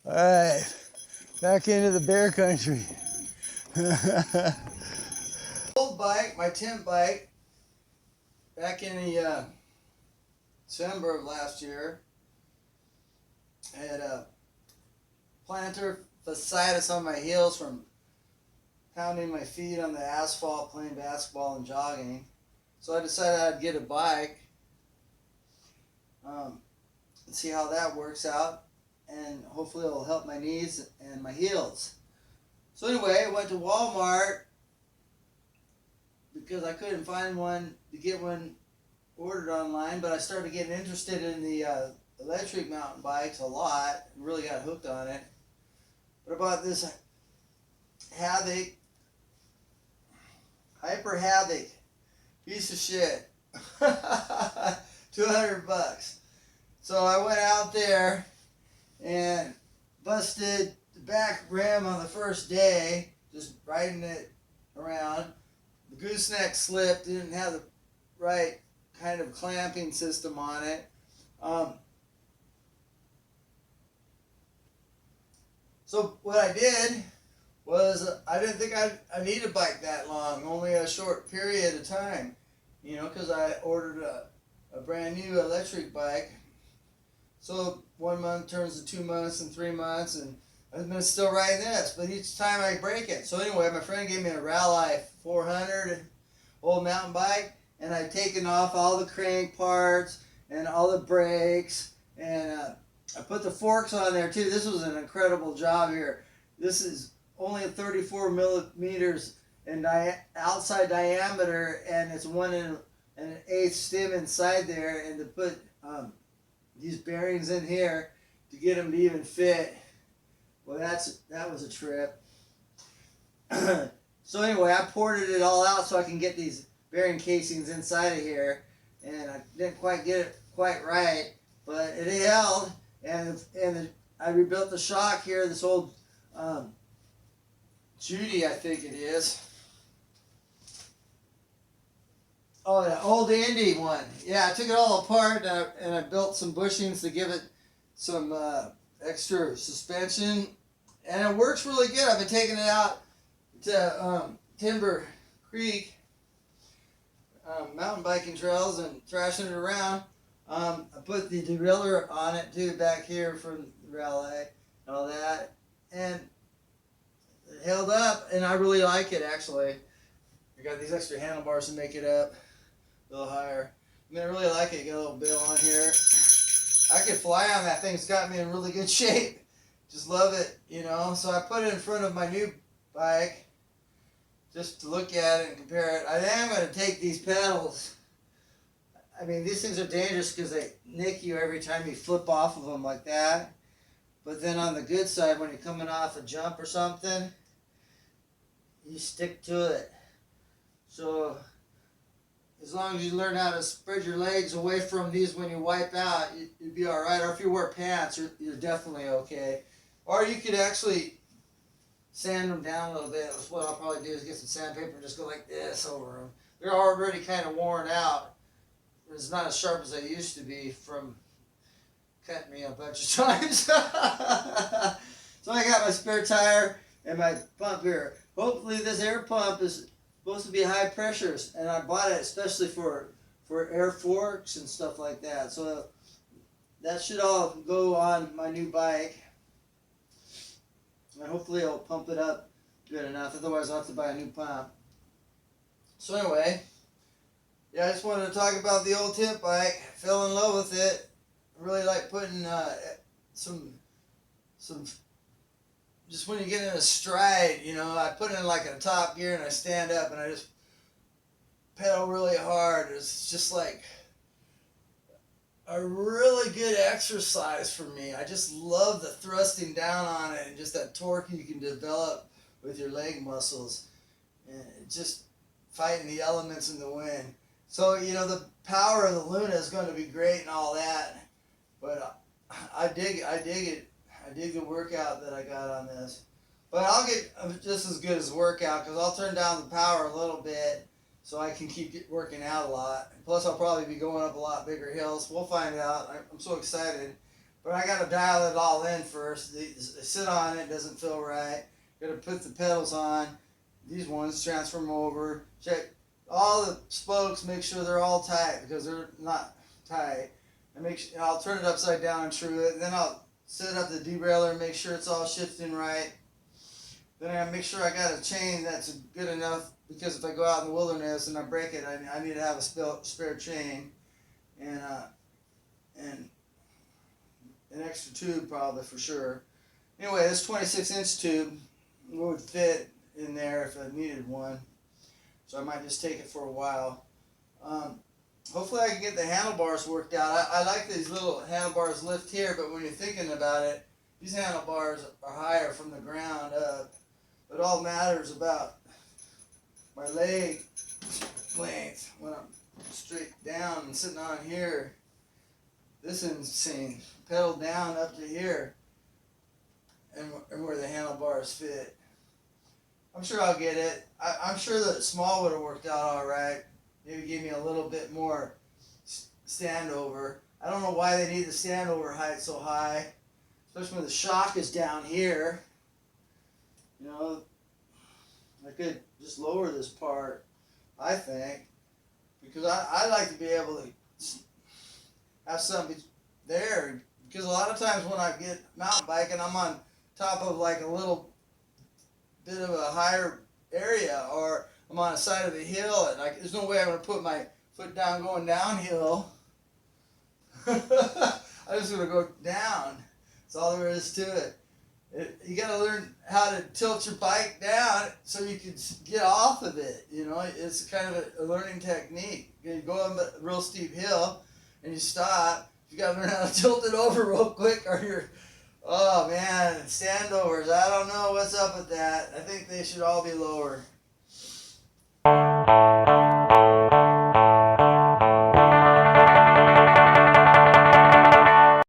Alright, back into the bear country. Old bike, my temp bike, back in the December of last year, I had a plantar fasciitis on my heels from pounding my feet on the asphalt playing basketball and jogging. So I decided I'd get a bike and see how that works out, and hopefully it'll help my knees and my heels. So anyway, I went to Walmart because I couldn't find one to get one ordered online, but I started getting interested in the electric mountain bikes a lot, really got hooked on it. But I bought this Havoc, Hyper Havoc, piece of shit, $200. So I went out there and busted the back rim on the first day, just riding it around. The gooseneck slipped, didn't have the right kind of clamping system on it. So what I did was I didn't think I need a bike that long, only a short period of time, you know, because I ordered a brand new electric bike. So 1 month turns to 2 months and 3 months, and I've been still riding this, but each time I break it. So anyway, my friend gave me a Rally 400 old mountain bike, and I've taken off all the crank parts and all the brakes, and I put the forks on there too. This was an incredible job here. This is only 34 millimeters in outside diameter, and it's 1 1/8 stem inside there, and to put these bearings in here to get them to even fit, well, that was a trip. So anyway, I ported it all out so I can get these bearing casings inside of here, and I didn't quite get it quite right, but it held. And I rebuilt the shock here, this old Judy, I think it is. Oh, the old Indy one. Yeah, I took it all apart and I built some bushings to give it some extra suspension, and it works really good. I've been taking it out to Timber Creek mountain biking trails and thrashing it around. I put the derailleur on it too back here from the Rally and all that, and it held up, and I really like it actually. I got these extra handlebars to make it up a little higher. I mean, I really like it. Got a little bill on here. I could fly on that thing. It's got me in really good shape. Just love it, you know. So I put it in front of my new bike just to look at it and compare it. I am going to take these pedals. I mean, these things are dangerous because they nick you every time you flip off of them like that. But then on the good side, when you're coming off a jump or something, you stick to it. So as long as you learn how to spread your legs away from these when you wipe out, you'd be all right. Or if you wear pants, you're definitely okay. Or you could actually sand them down a little bit. That's what I'll probably do, is get some sandpaper and just go like this over them. They're already kind of worn out. It's not as sharp as they used to be from cutting me a bunch of times. So I got my spare tire and my pump here. Hopefully this air pump is supposed to be high pressures, and I bought it especially for air forks and stuff like that. So that should all go on my new bike, and hopefully it'll pump it up good enough. Otherwise I'll have to buy a new pump. So anyway, yeah, I just wanted to talk about the old tip bike. I fell in love with it. I really like putting some just when you get in a stride, you know, I put it in like a top gear and I stand up and I just pedal really hard. It's just like a really good exercise for me. I just love the thrusting down on it and just that torque you can develop with your leg muscles, and just fighting the elements in the wind. So, you know, the power of the Luna is going to be great and all that, but I dig it. I dig the workout that I got on this. But I'll get just as good as workout, because I'll turn down the power a little bit so I can keep working out a lot. Plus, I'll probably be going up a lot bigger hills. We'll find out. I'm so excited. But I got to dial it all in first. Sit on it, doesn't feel right. Got to put the pedals on. These ones, transfer them over. Check all the spokes, make sure they're all tight because they're not tight. I'll turn it upside down and true it. Then I'll set up the derailleur and make sure it's all shifting right. Then I make sure I got a chain that's good enough, because if I go out in the wilderness and I break it, I need to have a spare chain, and an extra tube probably for sure. Anyway, this 26-inch tube would fit in there if I needed one, so I might just take it for a while. Hopefully I can get the handlebars worked out. I like these little handlebars lift here, but when you're thinking about it, these handlebars are higher from the ground up. It all matters about my leg length when I'm straight down and sitting on here. This is insane. Pedal down up to here, and where the handlebars fit. I'm sure I'll get it. I'm sure that small would have worked out all right. Maybe give me a little bit more standover. I don't know why they need the standover height so high, especially when the shock is down here. You know, I could just lower this part, I think, because I like to be able to have something there, because a lot of times when I get mountain biking, I'm on top of like a little bit of a higher area, or I'm on the side of a hill, and there's no way I'm going to put my foot down going downhill. I'm just going to go down. That's all there is to it. You got to learn how to tilt your bike down so you can get off of it. You know, it's kind of a learning technique. You go up a real steep hill and you stop. You got to learn how to tilt it over real quick, or you're, oh man, standovers. I don't know what's up with that. I think they should all be lower.